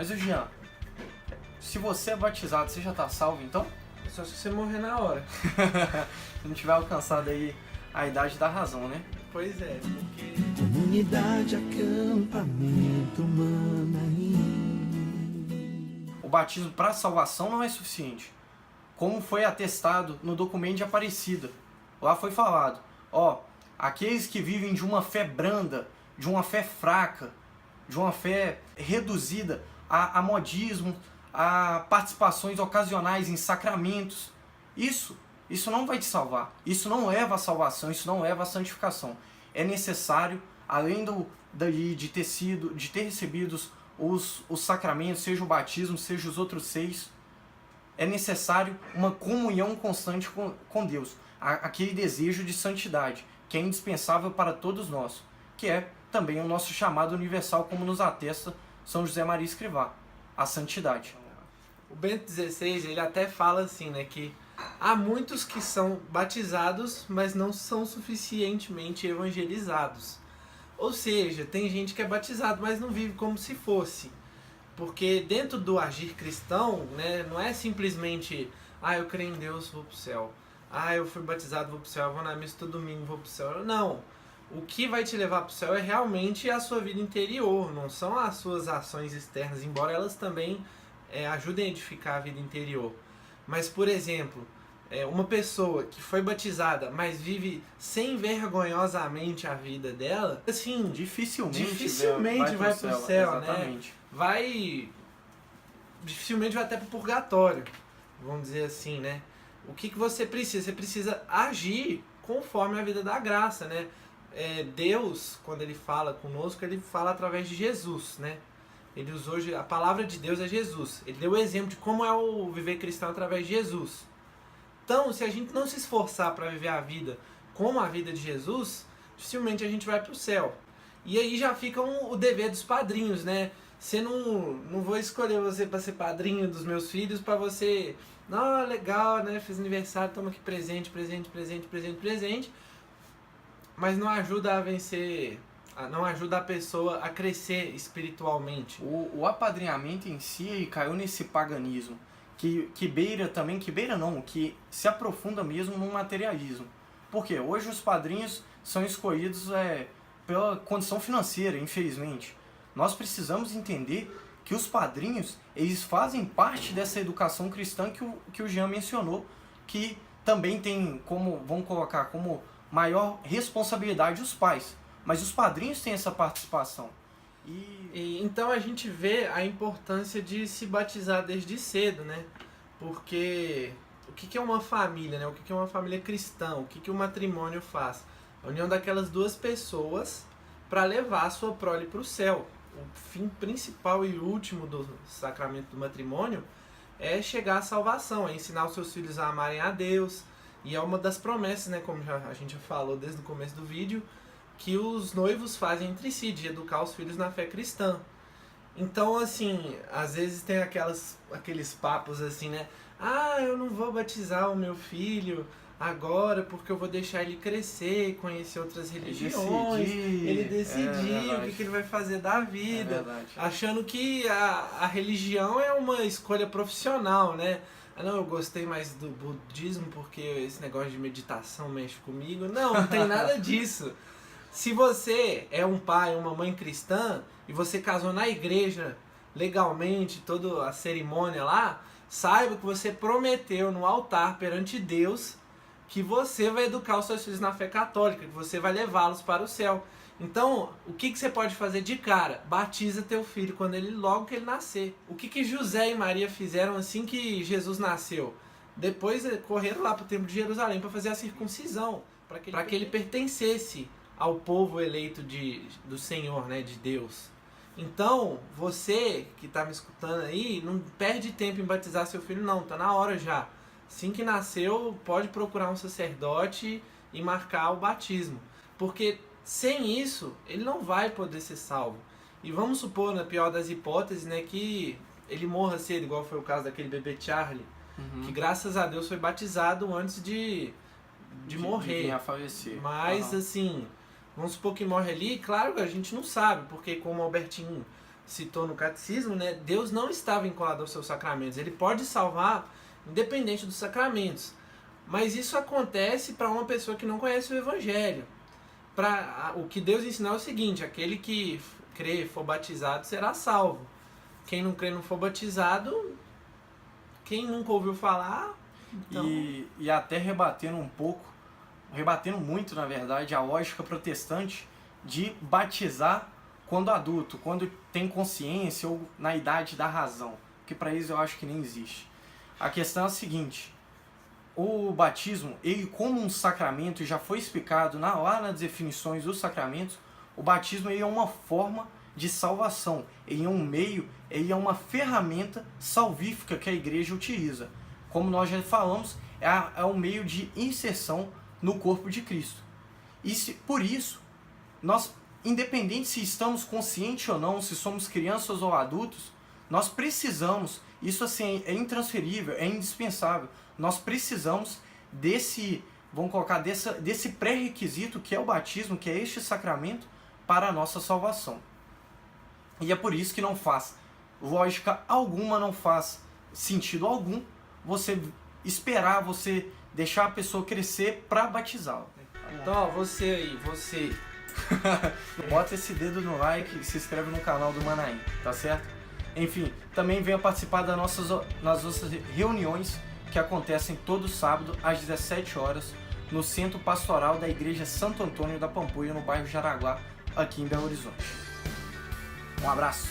Mas o Jean, se você é batizado, você já tá salvo então? É só se você morrer na hora. Se não tiver alcançado aí a idade da razão, né? Pois é, porque... Comunidade Acampamento Manaim. O batismo para salvação não é suficiente. Como foi atestado no documento de Aparecida. Lá foi falado, aqueles que vivem de uma fé branda, de uma fé fraca, de uma fé reduzida a modismo, a participações ocasionais em sacramentos, isso não vai te salvar. Isso não leva à salvação, isso não leva à santificação. É necessário, além de ter recebido os sacramentos, seja o batismo, seja os outros 6, é necessário uma comunhão constante com Deus. Aquele desejo de santidade, que é indispensável para todos nós, que é também o nosso chamado universal, como nos atesta São José Maria Escrivá, a santidade. O Bento XVI, ele até fala assim, né, que há muitos que são batizados, mas não são suficientemente evangelizados. Ou seja, tem gente que é batizado, mas não vive como se fosse. Porque dentro do agir cristão, né, não é simplesmente, eu creio em Deus, vou pro céu. Eu fui batizado, vou pro céu, eu vou na missa todo domingo, vou pro céu. Não. O que vai te levar pro céu é realmente a sua vida interior, não são as suas ações externas, embora elas também ajudem a edificar a vida interior. Mas, por exemplo, uma pessoa que foi batizada, mas vive sem vergonhosamente a vida dela, assim, dificilmente vai pro céu, exatamente. Né? Dificilmente vai até pro purgatório, vamos dizer assim, né? O que você precisa? Você precisa agir conforme a vida da graça, né? Deus, quando ele fala conosco, ele fala através de Jesus, né? Ele usou a palavra de Deus é Jesus. Ele deu o exemplo de como é o viver cristão através de Jesus. Então, se a gente não se esforçar para viver a vida como a vida de Jesus, dificilmente a gente vai para o céu. E aí já fica o dever dos padrinhos, né? Você não vou escolher você para ser padrinho dos meus filhos para você... Não, legal, né? Fiz aniversário, toma aqui presente. Mas não ajuda a vencer... Não ajuda a pessoa a crescer espiritualmente. O apadrinhamento em si caiu nesse paganismo, que se aprofunda mesmo no materialismo. Porque hoje os padrinhos são escolhidos pela condição financeira, infelizmente. Nós precisamos entender que os padrinhos, eles fazem parte dessa educação cristã que o Jean mencionou, que também tem vamos colocar como maior responsabilidade os pais. Mas os padrinhos têm essa participação. Então a gente vê a importância de se batizar desde cedo, né? Porque o que é uma família, né? O que é uma família cristã? O que o matrimônio faz? A união daquelas duas pessoas para levar a sua prole para o céu. O fim principal e último do sacramento do matrimônio é chegar à salvação, é ensinar os seus filhos a amarem a Deus. E é uma das promessas, né? Como a gente já falou desde o começo do vídeo, que os noivos fazem entre si, de educar os filhos na fé cristã. Então, assim, às vezes tem aqueles papos assim, né? Eu não vou batizar o meu filho agora porque eu vou deixar ele crescer, conhecer outras religiões, ele decidir o que ele vai fazer da vida, achando que a religião é uma escolha profissional, né? Não, eu gostei mais do budismo porque esse negócio de meditação mexe comigo. Não tem nada disso. Se você é um pai, uma mãe cristã, e você casou na igreja, legalmente, toda a cerimônia lá, saiba que você prometeu no altar perante Deus que você vai educar os seus filhos na fé católica, que você vai levá-los para o céu. Então, o que você pode fazer de cara? Batiza teu filho logo que ele nascer. O que José e Maria fizeram assim que Jesus nasceu? Depois correram lá para o templo de Jerusalém para fazer a circuncisão, para que ele pertencesse ao povo eleito do Senhor, né, de Deus. Então, você que está me escutando aí, não perde tempo em batizar seu filho não, tá na hora já. Assim que nasceu, pode procurar um sacerdote e marcar o batismo. Porque sem isso, ele não vai poder ser salvo. E vamos supor, na pior das hipóteses, né, que ele morra cedo, igual foi o caso daquele bebê Charlie, que graças a Deus foi batizado antes de morrer. De a falecer. Mas, assim, vamos supor que morre ali, claro que a gente não sabe, porque como o Albertinho citou no catecismo, né, Deus não está vinculado aos seus sacramentos. Ele pode salvar independente dos sacramentos. Mas isso acontece para uma pessoa que não conhece o Evangelho. O que Deus ensinou é o seguinte: aquele que crê e for batizado será salvo. Quem não crê e não for batizado, quem nunca ouviu falar... Então... E até rebatendo muito, na verdade, a lógica protestante de batizar quando adulto, quando tem consciência ou na idade da razão, que para eles eu acho que nem existe. A questão é a seguinte: o batismo, ele como um sacramento, já foi explicado lá nas definições dos sacramentos, o batismo ele é uma forma de salvação, ele é um meio, ele é uma ferramenta salvífica que a igreja utiliza. Como nós já falamos, é um meio de inserção no corpo de Cristo. E por isso, nós, independente se estamos conscientes ou não, se somos crianças ou adultos, nós precisamos, isso assim é intransferível, é indispensável, nós precisamos desse pré-requisito que é o batismo, que é este sacramento para a nossa salvação. E é por isso que não faz lógica alguma, não faz sentido algum você esperar, você deixar a pessoa crescer para batizá-la. Então, ó, você. Bota esse dedo no like e se inscreve no canal do Manaim, tá certo? Enfim, também venha participar nas nossas reuniões que acontecem todo sábado às 17 horas no Centro Pastoral da Igreja Santo Antônio da Pampulha, no bairro Jaraguá, aqui em Belo Horizonte. Um abraço!